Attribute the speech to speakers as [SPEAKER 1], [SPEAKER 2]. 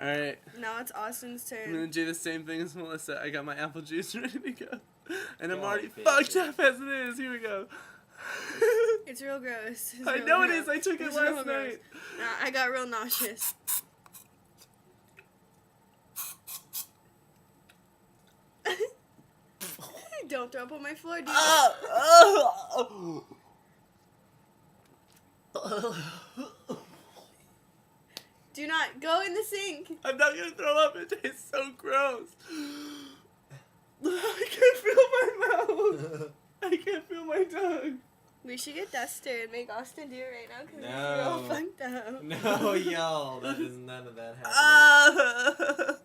[SPEAKER 1] Alright.
[SPEAKER 2] Now it's Austin's
[SPEAKER 1] I'm
[SPEAKER 2] turn.
[SPEAKER 1] gonna do the same thing as Melissa. I got my apple juice ready to go. And I'm
[SPEAKER 3] Go,
[SPEAKER 1] already
[SPEAKER 3] bitch.
[SPEAKER 1] fucked up as it is. Here we go.
[SPEAKER 2] It's real gross. It's
[SPEAKER 1] I
[SPEAKER 2] real
[SPEAKER 1] know it
[SPEAKER 2] gross.
[SPEAKER 1] is. I took it
[SPEAKER 2] It's real
[SPEAKER 1] last
[SPEAKER 2] gross.
[SPEAKER 1] night.
[SPEAKER 2] Nah, I got real nauseous. Don't throw up on my floor, dude. Do not go in the sink.
[SPEAKER 1] I'm not gonna throw up. It tastes so gross. I can't feel my mouth. I can't feel my tongue.
[SPEAKER 2] We should get Duster and make Austin do it right now because
[SPEAKER 3] No.
[SPEAKER 2] he's real fucked up.
[SPEAKER 3] No, y'all. That is none of that happening.
[SPEAKER 1] Ah.